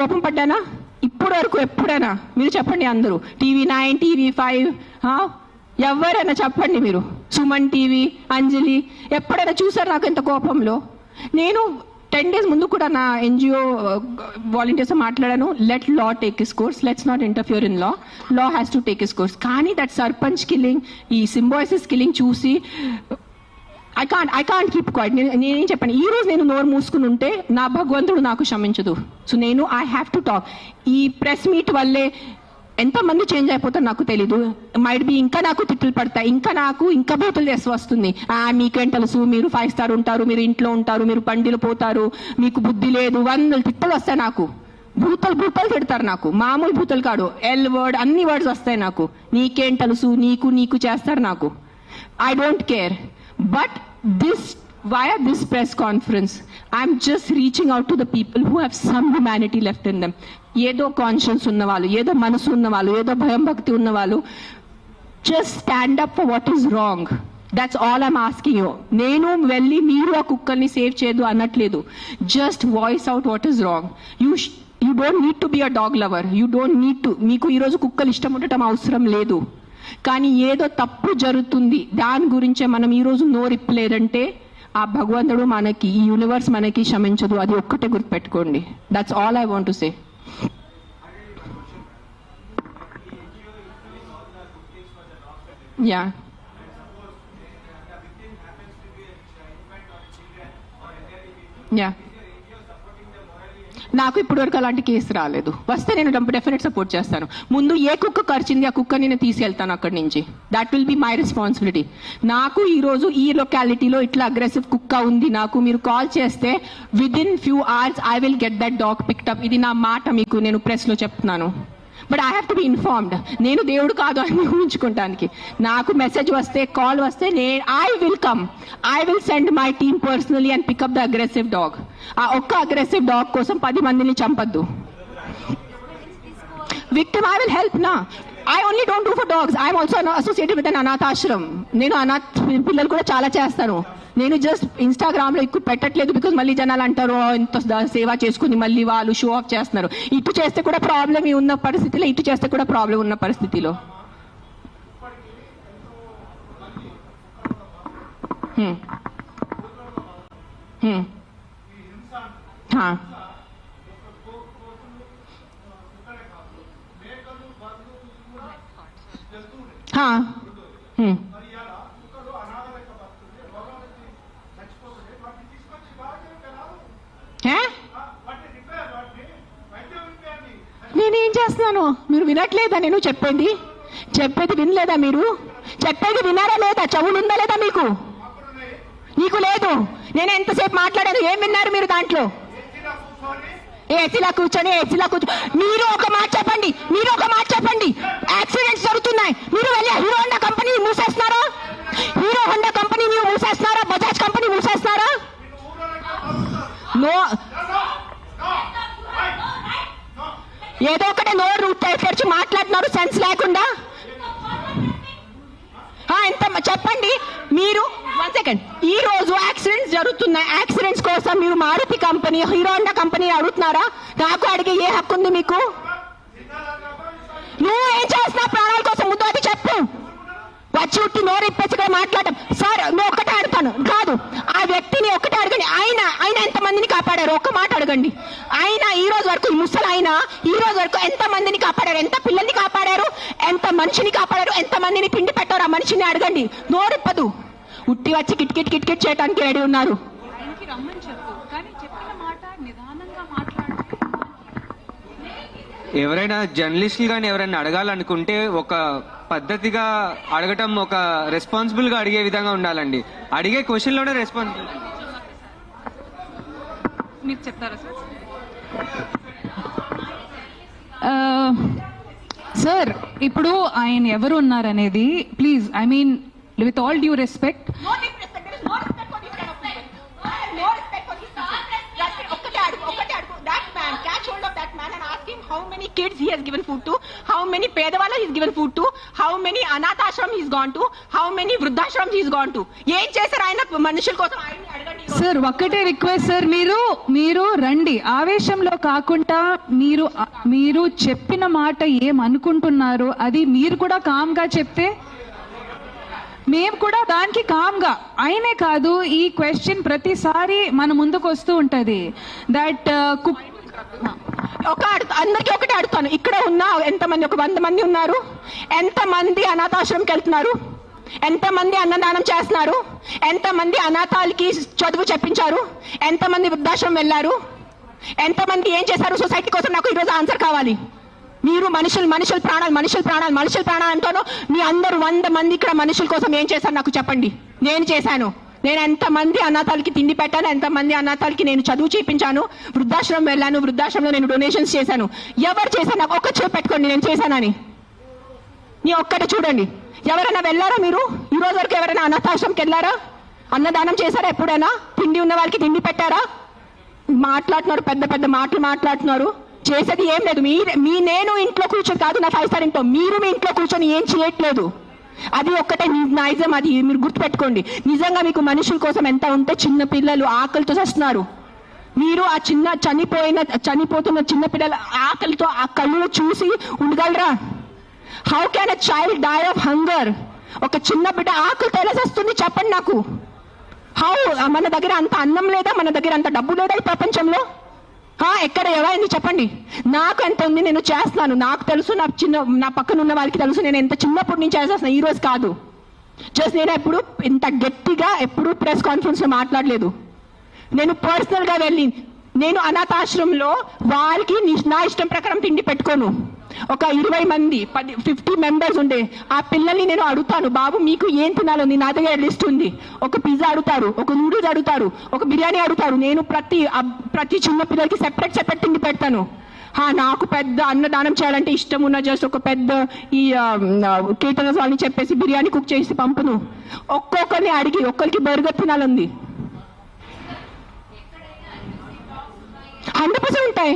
కోపం పడ్డానా ఇప్పుడు వరకు ఎప్పుడైనా? మీరు చెప్పండి అందరూ. TV9, TV5 ఎవరైనా చెప్పండి మీరు. సుమన్ టీవీ, అంజలి ఎప్పుడైనా చూసారు నాకు ఎంత కోపంలో? నేను 10 days ముందు కూడా నా NGO వాలంటీర్స్ మాట్లాడాను. Let law take his course, let's not interfere in law, law has to take his course. కానీ దట్ సర్పంచ్ కిల్లింగ్, ఈ సింబాయిసిస్ కిల్లింగ్ చూసి ఐ కాంట్ కీప్ క్వైట్. నేనేం చెప్పాను, ఈ రోజు నేను నోరు మూసుకుని ఉంటే నా భగవంతుడు నాకు క్షమించదు. సో నేను ఐ హ్యావ్ టు టాక్. ఈ ప్రెస్ మీట్ వల్లే ఎంతమంది చేంజ్ అయిపోతారు నాకు తెలీదు. మైట్ బి ఇంకా నాకు తిట్లు పడతాయి, ఇంకా బూతులు చేసి వస్తుంది. మీకేం తెలుసు, మీరు 5 star ఉంటారు, మీరు ఇంట్లో ఉంటారు, మీరు బండిలు పోతారు, మీకు బుద్ధి లేదు, 100 తిట్టలు వస్తాయి నాకు. భూతలు తిడతారు నాకు, మామూలు భూతలు కాడు, ఎల్ వర్డ్ అన్ని వర్డ్స్ వస్తాయి నాకు. నీకేం తెలుసు, నీకు చేస్తారు నాకు. I don't care. But via this press conference, I'm just reaching out to the people who have some humanity left in them. ఏదో కాన్షియన్స్ ఉన్నవాళ్ళు, ఏదో మనసు ఉన్నవాళ్ళు, ఏదో భయం భక్తి ఉన్నవాళ్ళు, just stand up for what is wrong. That's all I'm asking you. నేను వెళ్ళి మీరు ఆ కుక్కల్ని సేవ్ చేయదు అనట్లేదు. Just voice out what is wrong. You don't need to be a dog lover. You don't need to. మీకు ఈరోజు కుక్కలు ఇష్టం ఉండటం అవసరం లేదు. కానీ ఏదో తప్పు జరుగుతుంది, దాని గురించే మనం ఈరోజు నోరిప్పలేదంటే ఆ భగవంతుడు మనకి, ఈ యూనివర్స్ మనకి క్షమించదు. అది ఒక్కటే గుర్తుపెట్టుకోండి. That's all I want to say. Yeah, yeah, నాకు ఇప్పటి వరకు అలాంటి కేసు రాలేదు. వస్తే నేను డెఫినెట్ సపోర్ట్ చేస్తాను. ముందు ఏ కుక్క కరిచింది ఆ కుక్క నేను తీసుకెళ్తాను అక్కడి నుంచి. That will be my responsibility. నాకు ఈరోజు ఈ లొకాలిటీలో ఇట్లా అగ్రెసివ్ కుక్క ఉంది, నాకు మీరు కాల్ చేస్తే within few hours I will get that dog picked up. ఇది నా మాట మీకు నేను ప్రెస్లో చెప్తున్నాను. But I have to be informed. నేను దేవుడు కాదు అని ఊహించుకోవటానికి. నాకు మెసేజ్ వస్తే, కాల్ వస్తే I will come. I will send my team personally and pick up the aggressive dog. ఆ ఒక్క అగ్రెసివ్ డాగ్ కోసం 10 మందిని చంపద్దు. విక్టిమ్ ఐ విల్ హెల్ప్ నా. I only don't do for dogs. I am also associated with an anath ashram. నేను అనాథ్ పిల్లలు కూడా చాలా చేస్తాను. నేను జస్ట్ ఇన్స్టాగ్రామ్ లో ఎక్కువ పెట్టట్లేదు, బికాజ్ మళ్ళీ జనాలు అంటారు ఇంత సేవ చేసుకుని మళ్ళీ వాళ్ళు షో ఆఫ్ చేస్తున్నారు. ఇటు చేస్తే కూడా ప్రాబ్లం ఉన్న పరిస్థితిలో, ఇటు చేస్తే కూడా ప్రాబ్లం ఉన్న పరిస్థితిలో. నేనేం చేస్తున్నాను? మీరు వినట్లేదా? నేను చెప్పేది వినలేదా? మీరు చెప్పేది వినారా లేదా? చెవులుందా లేదా మీకు? నీకు లేదు. నేను ఎంతసేపు మాట్లాడాను, ఏం విన్నారు మీరు దాంట్లో? ఏసీలా కూర్చొని మీరు ఒక మాట చెప్పండి. యాక్సిడెంట్స్ జరుగుతున్నాయి, మీరు వెళ్ళి హీరో హోండా కంపెనీ మూసేస్తున్నారా? బజాజ్ కంపెనీ మూసేస్తున్నారా? ఏదో ఒకటే నోరు తెరిచి మాట్లాడుతున్నారు సెన్స్ లేకుండా. ఎంత చెప్పండి మీరు. 1 second. ఈ రోజు యాక్సిడెంట్స్ జరుగుతున్నాయి, యాక్సిడెంట్స్ కోసం మీరు Maruti company, Hero Honda company అడుగుతున్నారా? నాకు అడిగే ఏ హక్కు ఉంది మీకు? నువ్వు ఏం చేస్తున్నావు ప్రాణాల కోసం? ముందు అది చెప్పు. వచ్చి ఉట్టి నోరు ఇప్పేసి మాట్లాడటం. సార్ నువ్వు ఒక్కటే అడుగుతాను కాదు, ఆ వ్యక్తిని ఒక్కటే అడగండి. ఆయన ఎంతమందిని కాపాడారు? ఒక్క మాట అడగండి. ఆయన ఈ రోజు వరకు, ముసలాయన ఈ రోజు వరకు ఎంత మందిని కాపాడారు? ఎంత పిల్లల్ని కాపాడారు? ఎంత మనిషిని కాపాడారు? ఎంత మందిని పిండి పెట్టారు? ఆ మనిషిని అడగండి. నోరిప్పదు. ఉట్టి వచ్చి కిట్ చేయడానికి రెడీ ఉన్నారు. ఎవరైనా జర్నలిస్టులు కానీ ఎవరైనా అడగాలనుకుంటే ఒక పద్ధతిగా అడగటం, ఒక రెస్పాన్సిబుల్ గా అడిగే విధంగా ఉండాలండి. అడిగే క్వశ్చన్ లోనే రెస్పాన్సిబుల్. మీరు చెప్తారా సార్? ఇప్పుడు ఆయన ఎవరు ఉన్నారనేది please, I mean with all due respect, how many kids he has given food to, how many pedavalla he has given food to, how many anath ashram he has gone to, how many vruddhashram he has gone to. ఏం చేశారు ఆయన మనుషుల కోసం? ఆయన అడగండి. Sir ఒక్కటే request sir, మీరు రండి, ఆవేశంలో కాకుండా మీరు చెప్పిన మాట ఏమనుకుంటున్నారు అది మీరు కూడా కామ్ గా చెప్తే మేము కూడా దానికి కామ్ గా. అయినే కాదు, ఈ క్వశ్చన్ ప్రతిసారి మన ముందుకు వస్తూ ఉంటది దట్ అందరికీ ఒకటే అడుగుతాను, ఇక్కడ ఉన్న ఎంతమంది, ఒక 100 మంది ఉన్నారు, ఎంతమంది అనాథాశ్రమంకి వెళ్తున్నారు, ఎంతమంది అన్నదానం చేస్తున్నారు, ఎంతమంది అనాథాలకి చదువు చెప్పించారు, ఎంతమంది వృద్ధాశ్రమం వెళ్ళారు, ఎంతమంది ఏం చేశారు సొసైటీ కోసం? నాకు ఈరోజు ఆన్సర్ కావాలి. మీరు మనుషుల ప్రాణాలు అంటాను. మీ అందరూ 100 మంది ఇక్కడ మనుషుల కోసం ఏం చేశారు నాకు చెప్పండి. నేను చేశాను. నేను ఎంతమంది అనాథాలకి తిండి పెట్టాను, ఎంతమంది అనాథాలకి నేను చదువు చేయించాను, వృద్ధాశ్రమం వెళ్ళాను, వృద్ధాశ్రమంలో నేను డొనేషన్స్ చేశాను. ఎవరు చేశాను? నాకు ఒక్క చేయి పెట్టుకోండి నేను చేశానని. నీ ఒక్కటి చూడండి. ఎవరైనా వెళ్ళారా మీరు? ఈ రోజు వరకు ఎవరైనా అనాథాశ్రమంకి వెళ్ళారా? అన్నదానం చేశారా ఎప్పుడైనా? తిండి ఉన్న వాళ్ళకి తిండి పెట్టారా? మాట్లాడుతున్నారు, పెద్ద పెద్ద మాటలు మాట్లాడుతున్నారు. చేసేది ఏం లేదు. నేను ఇంట్లో కూర్చొని కాదు, నా 5 స్టార్ ఇంట్లో మీరు మీ ఇంట్లో కూర్చొని ఏం చేయట్లేదు. అది ఒక్కటే నైజం, అది మీరు గుర్తుపెట్టుకోండి. నిజంగా మీకు మనుషుల కోసం ఎంత ఉంటే, చిన్న పిల్లలు ఆకలితో చేస్తున్నారు. మీరు ఆ చనిపోతున్న చిన్న పిల్లల ఆకలితో ఆ కళ్ళు చూసి ఉండగలరా? How can a child die of hunger? ఒక చిన్న బిడ్డ ఆకలితో ఎలా చేస్తుంది చెప్పండి నాకు. హౌ? మన దగ్గర అంత అన్నం లేదా? మన దగ్గర అంత డబ్బు లేదా ఈ ప్రపంచంలో? ఎక్కడ ఎవరైంది చెప్పండి. నాకు ఎంత ఉంది, నేను చేస్తున్నాను. నాకు తెలుసు, నా పక్కన ఉన్న వాళ్ళకి తెలుసు, నేను ఎంత చిన్నప్పటి నుంచి చేసేస్తున్నాను. ఈ రోజు కాదు. జస్ట్ నేను ఎప్పుడు ఇంత గట్టిగా ఎప్పుడు ప్రెస్ కాన్ఫరెన్స్ లో మాట్లాడలేదు. నేను పర్సనల్ గా వెళ్ళి, నేను అనాథాశ్రమంలో వాళ్ళకి నా ఇష్టం ప్రకారం తిండి పెట్టుకోను. ఒక 20 మంది 50 మెంబర్స్ ఉండే ఆ పిల్లల్ని నేను అడుగుతాను, బాబు మీకు ఏం తినాలని? నా దగ్గర లిస్ట్ ఉంది. ఒక పిజ్జా అడుగుతారు, ఒక నూడిల్స్ అడుగుతారు, ఒక బిర్యానీ అడుగుతారు. నేను ప్రతి చిన్న పిల్లలకి సెపరేట్ తిండి పెడతాను. నాకు పెద్ద అన్నదానం చేయాలంటే ఇష్టం ఉన్న జస్ట్ ఒక పెద్ద ఈ కేటరర్స్ వాళ్ళని చెప్పేసి బిర్యానీ కుక్ చేసి పంపును. ఒక్కొక్కరిని అడిగి ఒక్కరికి బర్గర్ తినాలంది. 100% ఉంటాయి.